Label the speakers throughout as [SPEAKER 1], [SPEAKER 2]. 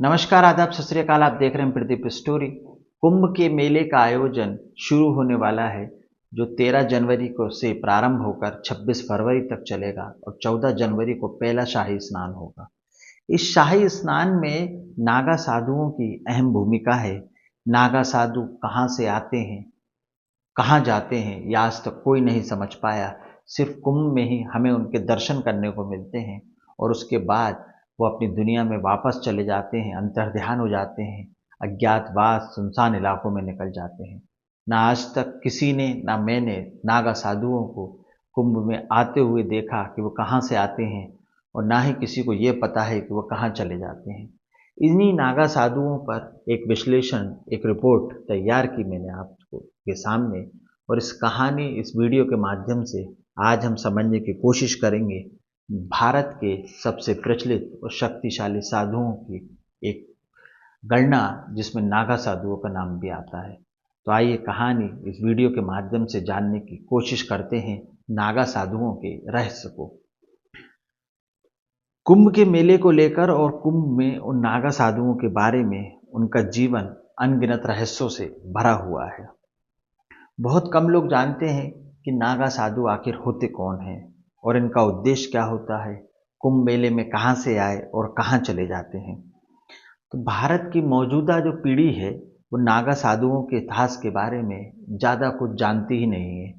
[SPEAKER 1] नमस्कार, आदाब, सत श्री अकाल। आप देख रहे हैं प्रदीप स्टोरी। कुंभ के मेले का आयोजन शुरू होने वाला है, जो 13 जनवरी को से प्रारंभ होकर 26 फरवरी तक चलेगा और 14 जनवरी को पहला शाही स्नान होगा। इस शाही स्नान में नागा साधुओं की अहम भूमिका है। नागा साधु कहाँ से आते हैं, कहाँ जाते हैं, यह आज तक कोई नहीं समझ पाया। सिर्फ कुंभ में ही हमें उनके दर्शन करने को मिलते हैं और उसके बाद वो अपनी दुनिया में वापस चले जाते हैं, अंतर्ध्यान हो जाते हैं, अज्ञातवास सुनसान इलाकों में निकल जाते हैं। ना आज तक किसी ने, ना मैंने नागा साधुओं को कुंभ में आते हुए देखा कि वो कहाँ से आते हैं, और ना ही किसी को ये पता है कि वो कहाँ चले जाते हैं। इन्हीं नागा साधुओं पर एक विश्लेषण, एक रिपोर्ट तैयार की मैंने आपको के सामने, और इस कहानी, इस वीडियो के माध्यम से आज हम समझने की कोशिश करेंगे भारत के सबसे प्रचलित और शक्तिशाली साधुओं की एक गणना, जिसमें नागा साधुओं का नाम भी आता है। तो आइए कहानी इस वीडियो के माध्यम से जानने की कोशिश करते हैं नागा साधुओं के रहस्य को। कुंभ के मेले को लेकर और कुंभ में उन नागा साधुओं के बारे में उनका जीवन अनगिनत रहस्यों से भरा हुआ है। बहुत कम लोग जानते हैं कि नागा साधु आखिर होते कौन हैं और इनका उद्देश्य क्या होता है, कुंभ मेले में कहाँ से आए और कहाँ चले जाते हैं। तो भारत की मौजूदा जो पीढ़ी है वो नागा साधुओं के इतिहास के बारे में ज़्यादा कुछ जानती ही नहीं है,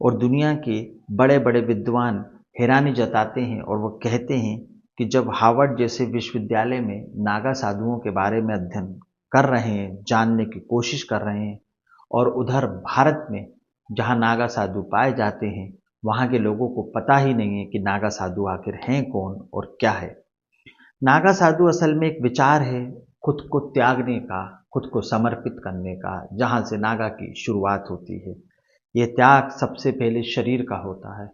[SPEAKER 1] और दुनिया के बड़े बड़े विद्वान हैरानी जताते हैं और वो कहते हैं कि जब हार्वर्ड जैसे विश्वविद्यालय में नागा साधुओं के बारे में अध्ययन कर रहे हैं, जानने की कोशिश कर रहे हैं, और उधर भारत में जहाँ नागा साधु पाए जाते हैं वहाँ के लोगों को पता ही नहीं है कि नागा साधु आखिर हैं कौन और क्या है। नागा साधु असल में एक विचार है खुद को त्यागने का, खुद को समर्पित करने का, जहाँ से नागा की शुरुआत होती है। ये त्याग सबसे पहले शरीर का होता है।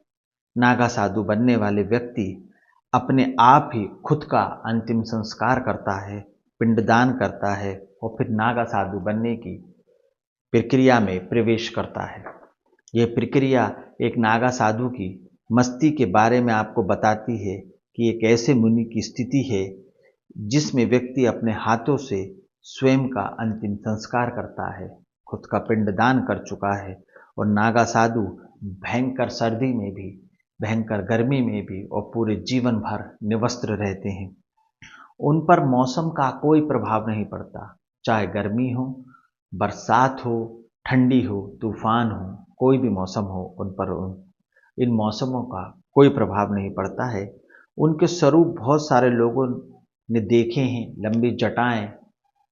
[SPEAKER 1] नागा साधु बनने वाले व्यक्ति अपने आप ही खुद का अंतिम संस्कार करता है, पिंडदान करता है और फिर नागा साधु बनने की प्रक्रिया में प्रवेश करता है। ये प्रक्रिया एक नागा साधु की मस्ती के बारे में आपको बताती है कि एक ऐसे मुनि की स्थिति है जिसमें व्यक्ति अपने हाथों से स्वयं का अंतिम संस्कार करता है, खुद का पिंडदान कर चुका है। और नागा साधु भयंकर सर्दी में भी, भयंकर गर्मी में भी और पूरे जीवन भर निवस्त्र रहते हैं। उन पर मौसम का कोई प्रभाव नहीं पड़ता, चाहे गर्मी हो, बरसात हो, ठंडी हो, तूफान हो, कोई भी मौसम हो, उन पर इन मौसमों का कोई प्रभाव नहीं पड़ता है। उनके स्वरूप बहुत सारे लोगों ने देखे हैं, लंबी जटाएं,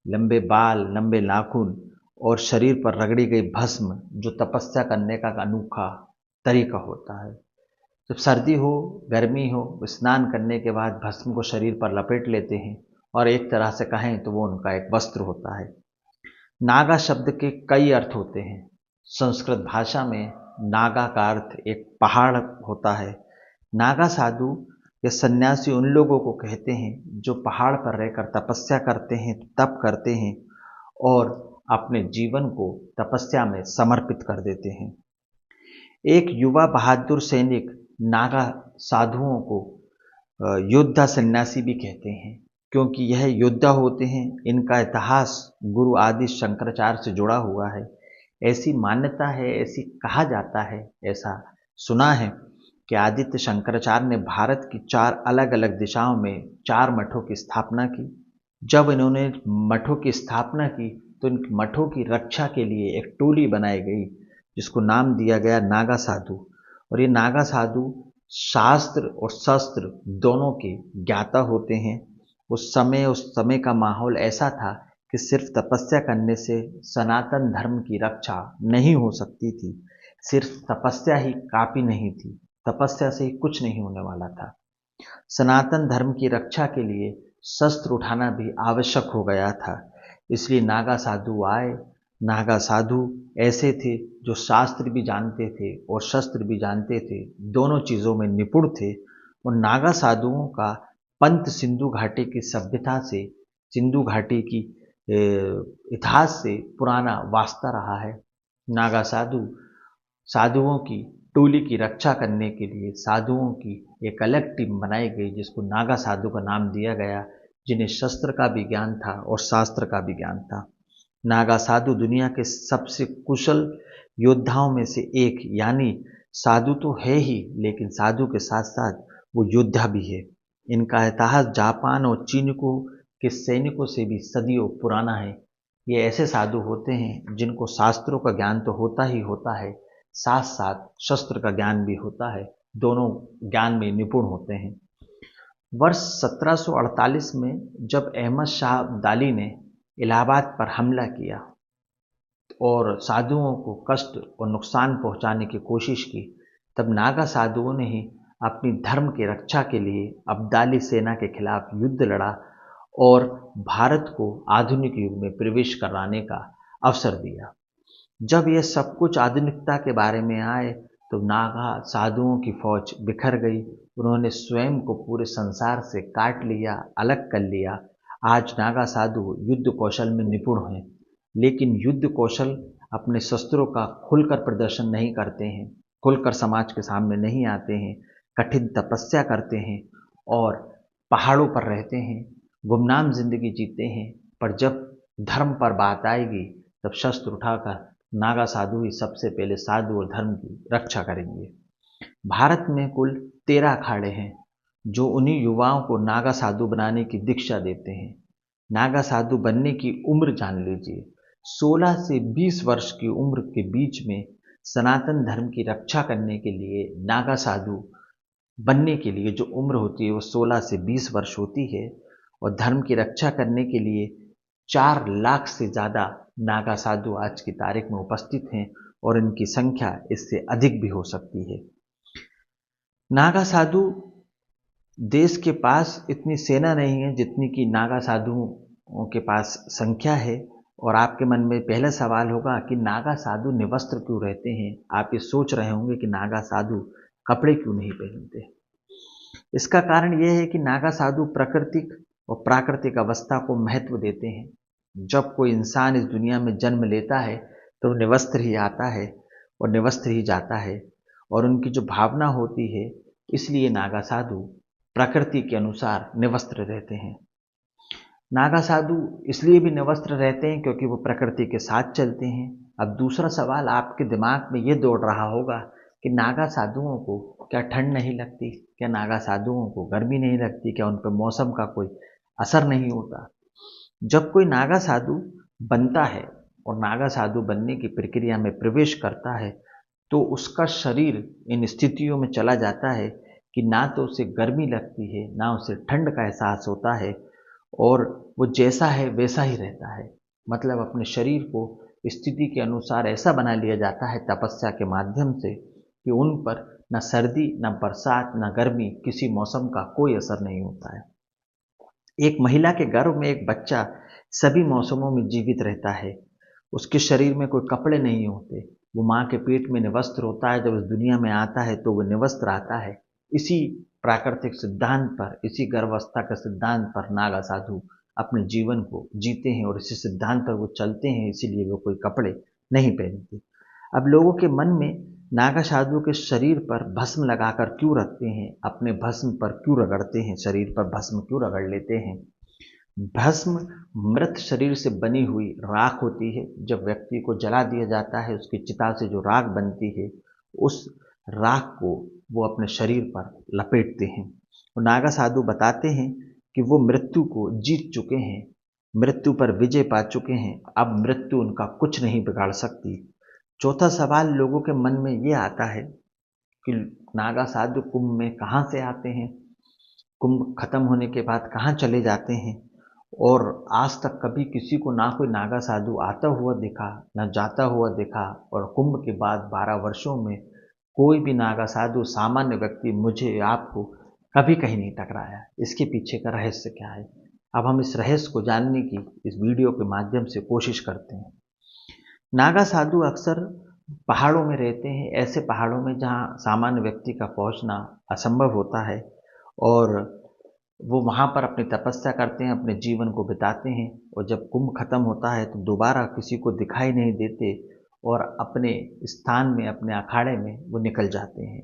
[SPEAKER 1] लंबे बाल, लंबे नाखून और शरीर पर रगड़ी गई भस्म, जो तपस्या करने का अनोखा तरीका होता है। जब सर्दी हो, गर्मी हो, स्नान करने के बाद भस्म को शरीर पर लपेट लेते हैं और एक तरह से कहें तो वो उनका एक वस्त्र होता है। नागा शब्द के कई अर्थ होते हैं। संस्कृत भाषा में नागा का अर्थ एक पहाड़ होता है। नागा साधु या सन्यासी उन लोगों को कहते हैं जो पहाड़ पर रहकर तपस्या करते हैं, तप करते हैं और अपने जीवन को तपस्या में समर्पित कर देते हैं। एक युवा बहादुर सैनिक नागा साधुओं को योद्धा सन्यासी भी कहते हैं, क्योंकि यह योद्धा होते हैं। इनका इतिहास गुरु आदि शंकराचार्य से जुड़ा हुआ है। ऐसी मान्यता है, ऐसी कहा जाता है, ऐसा सुना है कि आदित्य शंकराचार्य ने भारत की 4 अलग अलग दिशाओं में 4 मठों की स्थापना की। जब इन्होंने मठों की स्थापना की तो इन मठों की रक्षा के लिए एक टोली बनाई गई, जिसको नाम दिया गया नागा साधु। और ये नागा साधु शास्त्र और शस्त्र दोनों के ज्ञाता होते हैं। उस समय का माहौल ऐसा था कि सिर्फ तपस्या करने से सनातन धर्म की रक्षा नहीं हो सकती थी। सिर्फ तपस्या ही काफ़ी नहीं थी, तपस्या से ही कुछ नहीं होने वाला था। सनातन धर्म की रक्षा के लिए शस्त्र उठाना भी आवश्यक हो गया था। इसलिए नागा साधु आए। नागा साधु ऐसे थे जो शास्त्र भी जानते थे और शस्त्र भी जानते थे, दोनों चीज़ों में निपुण थे। और नागा साधुओं का पंत सिंधु घाटी की सभ्यता से, सिंधु घाटी की इतिहास से पुराना वास्ता रहा है। नागा साधुओं की टोली की रक्षा करने के लिए साधुओं की एक अलग टीम बनाई गई, जिसको नागा साधु का नाम दिया गया जिन्हें शस्त्र का भी ज्ञान था और शास्त्र का भी ज्ञान था। नागा साधु दुनिया के सबसे कुशल योद्धाओं में से एक, यानी साधु तो है ही, लेकिन साधु के साथ साथ वो योद्धा भी है। इनका इतिहास जापान और चीन को के सैनिकों से भी सदियों पुराना है। ये ऐसे साधु होते हैं जिनको शास्त्रों का ज्ञान तो होता ही होता है, साथ साथ शस्त्र का ज्ञान भी होता है। दोनों ज्ञान में निपुण होते हैं। वर्ष 1748 में जब अहमद शाह अब्दाली ने इलाहाबाद पर हमला किया और साधुओं को कष्ट और नुकसान पहुंचाने की कोशिश की, तब नागा साधुओं ने ही अपनी धर्म की रक्षा के लिए अब्दाली सेना के खिलाफ युद्ध लड़ा और भारत को आधुनिक युग में प्रवेश कराने का अवसर दिया। जब यह सब कुछ आधुनिकता के बारे में आए तो नागा साधुओं की फौज बिखर गई। उन्होंने स्वयं को पूरे संसार से काट लिया, अलग कर लिया। आज नागा साधु युद्ध कौशल में निपुण हैं, लेकिन युद्ध कौशल अपने शस्त्रों का खुलकर प्रदर्शन नहीं करते हैं, खुलकर समाज के सामने नहीं आते हैं, कठिन तपस्या करते हैं और पहाड़ों पर रहते हैं, गुमनाम जिंदगी जीते हैं। पर जब धर्म पर बात आएगी तब शस्त्र उठाकर नागा साधु ही सबसे पहले साधु और धर्म की रक्षा करेंगे। भारत में कुल 13 अखाड़े हैं जो उन्हीं युवाओं को नागा साधु बनाने की दीक्षा देते हैं। नागा साधु बनने की उम्र जान लीजिए, 16 से 20 वर्ष की उम्र के बीच में सनातन धर्म की रक्षा करने के लिए नागा साधु बनने के लिए जो उम्र होती है वो 16 से 20 वर्ष होती है। और धर्म की रक्षा करने के लिए 4 लाख से ज़्यादा नागा साधु आज की तारीख में उपस्थित हैं और इनकी संख्या इससे अधिक भी हो सकती है। नागा साधु देश के पास इतनी सेना नहीं है जितनी कि नागा साधुओं के पास संख्या है। और आपके मन में पहला सवाल होगा कि नागा साधु निवस्त्र क्यों रहते हैं। आप ये सोच रहे होंगे कि नागा साधु कपड़े क्यों नहीं पहनते। इसका कारण यह है कि नागा साधु प्राकृतिक और प्राकृतिक अवस्था को महत्व देते हैं। जब कोई इंसान इस दुनिया में जन्म लेता है तो निवस्त्र ही आता है और निवस्त्र ही जाता है, और उनकी जो भावना होती है, इसलिए नागा साधु प्रकृति के अनुसार निवस्त्र रहते हैं। नागा साधु इसलिए भी निवस्त्र रहते हैं क्योंकि वो प्रकृति के साथ चलते हैं। अब दूसरा सवाल आपके दिमाग में ये दौड़ रहा होगा कि नागा साधुओं को क्या ठंड नहीं लगती, क्या नागा साधुओं को गर्मी नहीं लगती, क्या उन पर मौसम का कोई असर नहीं होता। जब कोई नागा साधु बनता है और नागा साधु बनने की प्रक्रिया में प्रवेश करता है तो उसका शरीर इन स्थितियों में चला जाता है कि ना तो उसे गर्मी लगती है, ना उसे ठंड का एहसास होता है, और वो जैसा है वैसा ही रहता है। मतलब अपने शरीर को स्थिति के अनुसार ऐसा बना लिया जाता है तपस्या के माध्यम से कि उन पर न सर्दी, न बरसात, न गर्मी, किसी मौसम का कोई असर नहीं होता है। एक महिला के गर्भ में एक बच्चा सभी मौसमों में जीवित रहता है। उसके शरीर में कोई कपड़े नहीं होते, वो माँ के पेट में निवस्त्र होता है। जब इस दुनिया में आता है तो वो निवस्त्र आता है। इसी प्राकृतिक सिद्धांत पर, इसी गर्भावस्था के सिद्धांत पर नागा साधु अपने जीवन को जीते हैं और इसी सिद्धांत पर वो चलते हैं, इसीलिए वो कोई कपड़े नहीं पहनते। अब लोगों के मन में नागा साधु के शरीर पर भस्म लगाकर क्यों रखते हैं, अपने भस्म पर क्यों रगड़ते हैं, शरीर पर भस्म क्यों रगड़ लेते हैं। भस्म मृत शरीर से बनी हुई राख होती है। जब व्यक्ति को जला दिया जाता है, उसकी चिता से जो राख बनती है, उस राख को वो अपने शरीर पर लपेटते हैं। और नागा साधु बताते हैं कि वो मृत्यु को जीत चुके हैं, मृत्यु पर विजय पा चुके हैं। अब मृत्यु उनका कुछ नहीं बिगाड़ सकती। चौथा सवाल लोगों के मन में ये आता है कि नागा साधु कुंभ में कहाँ से आते हैं, कुंभ खत्म होने के बाद कहाँ चले जाते हैं। और आज तक कभी किसी को ना कोई नागा साधु आता हुआ दिखा, ना जाता हुआ दिखा। और कुंभ के बाद 12 वर्षों में कोई भी नागा साधु, सामान्य व्यक्ति, मुझे आपको कभी कहीं नहीं टकराया। इसके पीछे का रहस्य क्या है, अब हम इस रहस्य को जानने की इस वीडियो के माध्यम से कोशिश करते हैं। नागा साधु अक्सर पहाड़ों में रहते हैं, ऐसे पहाड़ों में जहाँ सामान्य व्यक्ति का पहुँचना असंभव होता है, और वो वहाँ पर अपनी तपस्या करते हैं, अपने जीवन को बिताते हैं। और जब कुंभ खत्म होता है तो दोबारा किसी को दिखाई नहीं देते और अपने स्थान में, अपने अखाड़े में वो निकल जाते हैं।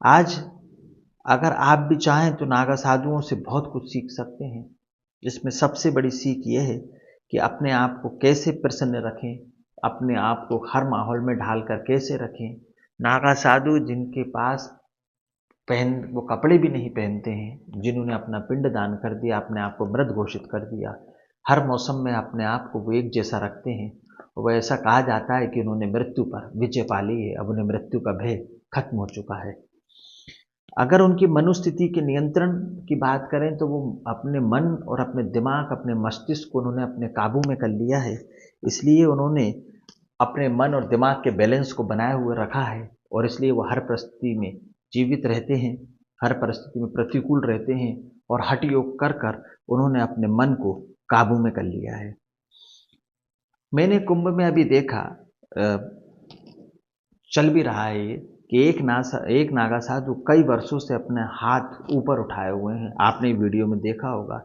[SPEAKER 1] आज अगर आप भी चाहें तो नागा साधुओं से बहुत कुछ सीख सकते हैं। जिसमें सबसे बड़ी सीख यह है कि अपने आप को कैसे प्रसन्न रखें, अपने आप को हर माहौल में ढालकर कैसे रखें। नागा साधु जिनके पास वो कपड़े भी नहीं पहनते हैं, जिन्होंने अपना पिंड दान कर दिया, अपने आप को मृत घोषित कर दिया, हर मौसम में अपने आप को वो एक जैसा रखते हैं। वो ऐसा कहा जाता है कि उन्होंने मृत्यु पर विजय पा ली है, अब उन्हें मृत्यु का भय खत्म हो चुका है। अगर उनकी मनोस्थिति के नियंत्रण की बात करें तो वो अपने मन और अपने दिमाग, अपने मस्तिष्क को उन्होंने अपने काबू में कर लिया है। इसलिए उन्होंने अपने मन और दिमाग के बैलेंस को बनाए हुए रखा है, और इसलिए वो हर परिस्थिति में जीवित रहते हैं, हर परिस्थिति में प्रतिकूल रहते हैं, और हठ योग कर कर उन्होंने अपने मन को काबू में कर लिया है। मैंने कुंभ में अभी देखा, चल भी रहा है ये, कि एक नागा साधु कई वर्षों से अपने हाथ ऊपर उठाए हुए हैं। आपने वीडियो में देखा होगा।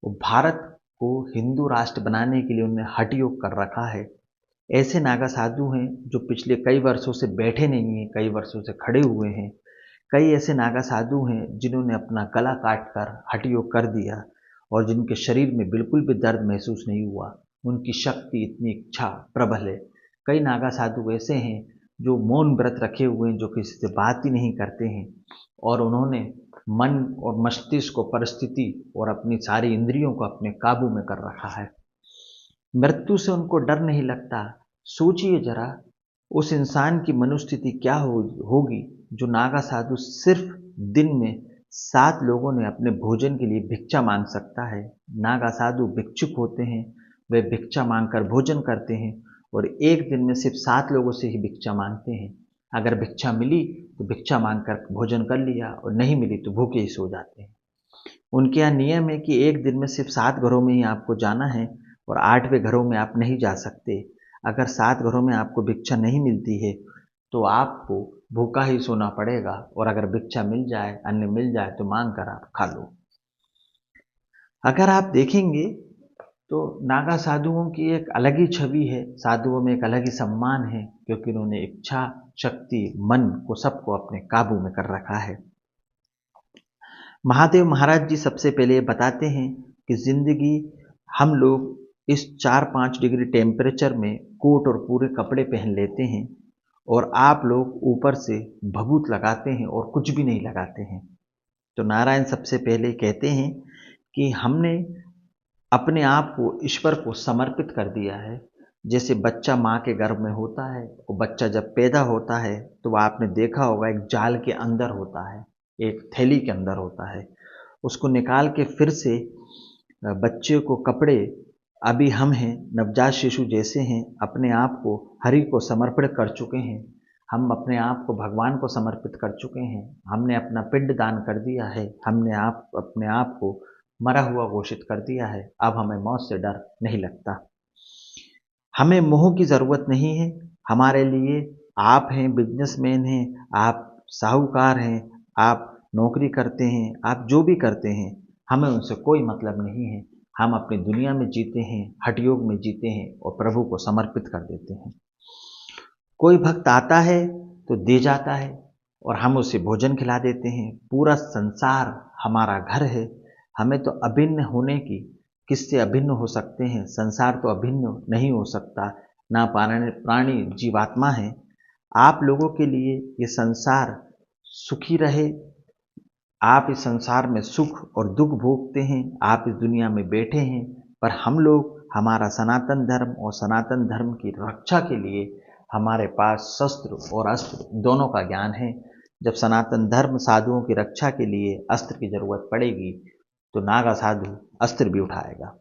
[SPEAKER 1] वो भारत को हिंदू राष्ट्र बनाने के लिए उन्होंने हठ योग कर रखा है। ऐसे नागा साधु हैं जो पिछले कई वर्षों से बैठे नहीं हैं, कई वर्षों से खड़े हुए हैं। कई ऐसे नागा साधु हैं जिन्होंने अपना गला काट कर हठ योग कर दिया, और जिनके शरीर में बिल्कुल भी दर्द महसूस नहीं हुआ। उनकी शक्ति इतनी इच्छा प्रबल है। कई नागा साधु ऐसे हैं जो मौन व्रत रखे हुए हैं, जो किसी से बात ही नहीं करते हैं, और उन्होंने मन और मस्तिष्क को, परिस्थिति और अपनी सारी इंद्रियों को अपने काबू में कर रखा है। मृत्यु से उनको डर नहीं लगता। सोचिए जरा, उस इंसान की मनोस्थिति क्या होगी जो नागा साधु सिर्फ दिन में 7 लोगों ने अपने भोजन के लिए भिक्षा मांग सकता है। नागा साधु भिक्षुक होते हैं, वे भिक्षा मांगकर भोजन करते हैं, और एक दिन में सिर्फ 7 लोगों से ही भिक्षा मांगते हैं। अगर भिक्षा मिली तो भिक्षा मांगकर भोजन कर लिया, और नहीं मिली तो भूखे ही सो जाते हैं। उनके यहाँ नियम है कि एक दिन में सिर्फ 7 घरों में ही आपको जाना है, और 8वें घरों में आप नहीं जा सकते। अगर 7 घरों में आपको भिक्षा नहीं मिलती है तो आपको भूखा ही सोना पड़ेगा, और अगर भिक्षा मिल जाए, अन्न मिल जाए तो मांग कर आप खा लो। अगर आप देखेंगे तो नागा साधुओं की एक अलग ही छवि है, साधुओं में एक अलग ही सम्मान है, क्योंकि उन्होंने इच्छा शक्ति, मन को, सबको अपने काबू में कर रखा है। महादेव महाराज जी सबसे पहले बताते हैं कि जिंदगी, हम लोग इस 4-5 डिग्री टेम्परेचर में कोट और पूरे कपड़े पहन लेते हैं, और आप लोग ऊपर से भभूत लगाते हैं और कुछ भी नहीं लगाते हैं। तो नारायण सबसे पहले कहते हैं कि हमने अपने आप को ईश्वर को समर्पित कर दिया है। जैसे बच्चा माँ के गर्भ में होता है, वो बच्चा जब पैदा होता है तो आपने देखा होगा एक जाल के अंदर होता है, एक थैली के अंदर होता है। उसको निकाल के फिर से बच्चे को कपड़े, अभी हम हैं नवजात शिशु जैसे हैं, अपने आप को हरि को समर्पित कर चुके हैं। हम अपने आप को भगवान को समर्पित कर चुके हैं। हमने अपना पिंड दान कर दिया है। हमने अपने आप को मरा हुआ घोषित कर दिया है। अब हमें मौत से डर नहीं लगता। हमें मोह की ज़रूरत नहीं है। हमारे लिए आप हैं, बिजनेसमैन हैं, आप साहूकार हैं, आप नौकरी करते हैं, आप जो भी करते हैं, हमें उनसे कोई मतलब नहीं है। हम अपनी दुनिया में जीते हैं, हठ योग में जीते हैं, और प्रभु को समर्पित कर देते हैं। कोई भक्त आता है तो दे जाता है, और हम उसे भोजन खिला देते हैं। पूरा संसार हमारा घर है। हमें तो अभिन्न होने की, किससे अभिन्न हो सकते हैं? संसार तो अभिन्न नहीं हो सकता, ना प्राणी जीवात्मा है। आप लोगों के लिए ये संसार सुखी रहे। आप इस संसार में सुख और दुख भोगते हैं, आप इस दुनिया में बैठे हैं, पर हम लोग, हमारा सनातन धर्म और सनातन धर्म की रक्षा के लिए हमारे पास शस्त्र और अस्त्र दोनों का ज्ञान है। जब सनातन धर्म साधुओं की रक्षा के लिए अस्त्र की जरूरत पड़ेगी तो नागा साधु अस्त्र भी उठाएगा।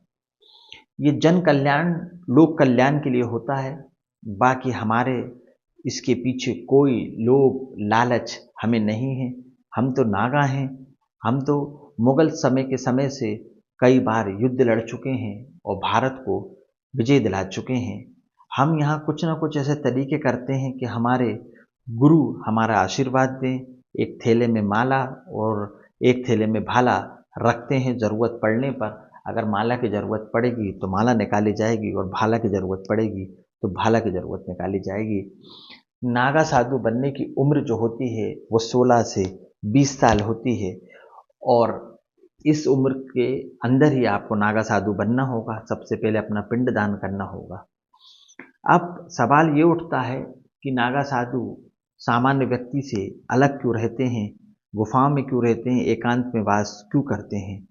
[SPEAKER 1] ये जन कल्याण, लोक कल्याण के लिए होता है। बाकी हमारे इसके पीछे कोई लोभ लालच हमें नहीं है। हम तो नागा हैं। हम तो मुगल समय से कई बार युद्ध लड़ चुके हैं और भारत को विजय दिला चुके हैं। हम यहाँ कुछ ना कुछ ऐसे तरीके करते हैं कि हमारे गुरु हमारा आशीर्वाद दें। एक थैले में माला और एक थैले में भाला रखते हैं। ज़रूरत पड़ने पर, अगर माला की ज़रूरत पड़ेगी तो माला निकाली जाएगी, और भाला की ज़रूरत पड़ेगी तो भाला की ज़रूरत निकाली जाएगी। नागा साधु बनने की उम्र जो होती है वो 16 से 20 साल होती है, और इस उम्र के अंदर ही आपको नागा साधु बनना होगा। सबसे पहले अपना पिंड दान करना होगा। अब सवाल ये उठता है कि नागा साधु सामान्य व्यक्ति से अलग क्यों रहते हैं, गुफाओं में क्यों रहते हैं, एकांत में वास क्यों करते हैं।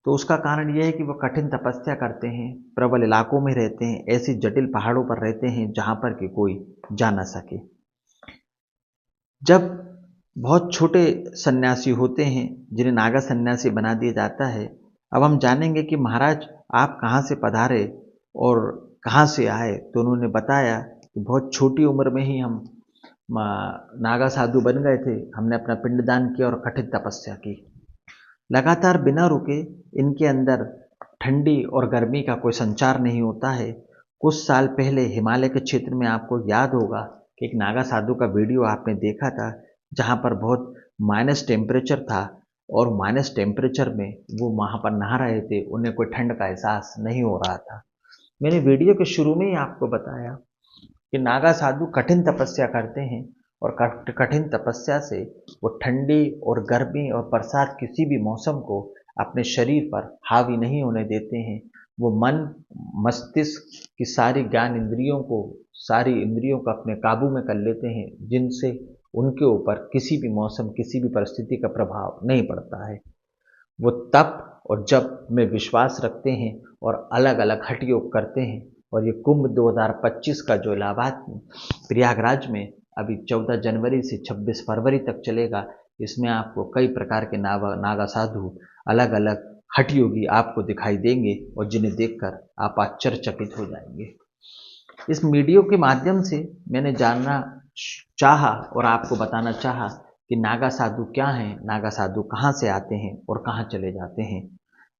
[SPEAKER 1] तो उसका कारण यह है कि वो कठिन तपस्या करते हैं, प्रबल इलाकों में रहते हैं, ऐसी जटिल पहाड़ों पर रहते हैं जहां पर कि कोई जा ना सके। जब बहुत छोटे सन्यासी होते हैं जिन्हें नागा सन्यासी बना दिया जाता है। अब हम जानेंगे कि महाराज आप कहाँ से पधारे और कहाँ से आए। तो उन्होंने बताया कि बहुत छोटी उम्र में ही हम नागा साधु बन गए थे। हमने अपना पिंडदान किया और कठिन तपस्या की। लगातार बिना रुके इनके अंदर ठंडी और गर्मी का कोई संचार नहीं होता है। कुछ साल पहले हिमालय के क्षेत्र में आपको याद होगा कि एक नागा साधु का वीडियो आपने देखा था, जहां पर बहुत माइनस टेम्परेचर था और माइनस टेम्परेचर में वो वहां पर नहा रहे थे। उन्हें कोई ठंड का एहसास नहीं हो रहा था। मैंने वीडियो के शुरू में ही आपको बताया कि नागा साधु कठिन तपस्या करते हैं और कठिन तपस्या से वो ठंडी और गर्मी और बरसात किसी भी मौसम को अपने शरीर पर हावी नहीं होने देते हैं। वो मन मस्तिष्क की सारी ज्ञान इंद्रियों को, सारी इंद्रियों को अपने काबू में कर लेते हैं, जिनसे उनके ऊपर किसी भी मौसम, किसी भी परिस्थिति का प्रभाव नहीं पड़ता है। वो तप और जप में विश्वास रखते हैं और अलग अलग हठ योग करते हैं। और ये कुंभ 2025 का जो इलाहाबाद प्रयागराज में अभी 14 जनवरी से 26 फरवरी तक चलेगा, इसमें आपको कई प्रकार के नागा साधु, अलग अलग हठ योगी आपको दिखाई देंगे और जिन्हें देखकर आप आश्चर्यचकित हो जाएंगे। इस वीडियो के माध्यम से मैंने जानना चाहा और आपको बताना चाहा कि नागा साधु क्या हैं, नागा साधु कहाँ से आते हैं और कहाँ चले जाते हैं,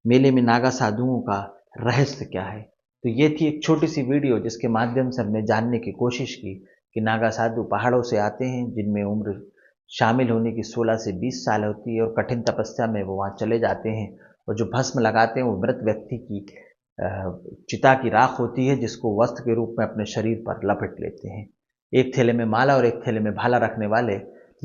[SPEAKER 1] मेले में नागा साधुओं का रहस्य क्या है। तो ये थी एक छोटी सी वीडियो जिसके माध्यम से हमने जानने की कोशिश की कि नागा साधु पहाड़ों से आते हैं, जिनमें उम्र शामिल होने की 16 से 20 साल होती है और कठिन तपस्या में वो वहाँ चले जाते हैं। और जो भस्म लगाते हैं वो मृत व्यक्ति की चिता की राख होती है, जिसको वस्त्र के रूप में अपने शरीर पर लपेट लेते हैं। एक थैले में माला और एक थैले में भाला रखने वाले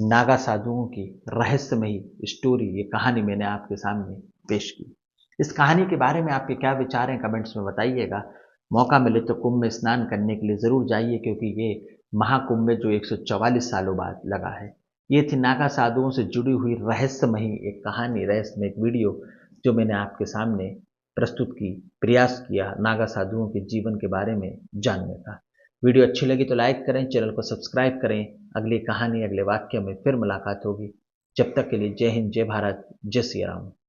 [SPEAKER 1] नागा साधुओं की रहस्यमयी स्टोरी, ये कहानी मैंने आपके सामने पेश की। इस कहानी के बारे में आपके क्या विचार हैं, कमेंट्स में बताइएगा। मौका मिले तो कुंभ में स्नान करने के लिए ज़रूर जाइए, क्योंकि ये महाकुंभ में जो 144 सालों बाद लगा है। ये थी नागा साधुओं से जुड़ी हुई रहस्यमयी एक कहानी, रहस्यमय एक वीडियो जो मैंने आपके सामने प्रस्तुत की, प्रयास किया नागा साधुओं के जीवन के बारे में जानने का। वीडियो अच्छी लगी तो लाइक करें, चैनल को सब्सक्राइब करें। अगली कहानी, अगले वाक्य में फिर मुलाकात होगी। जब तक के लिए जय हिंद, जय भारत, जय श्री राम।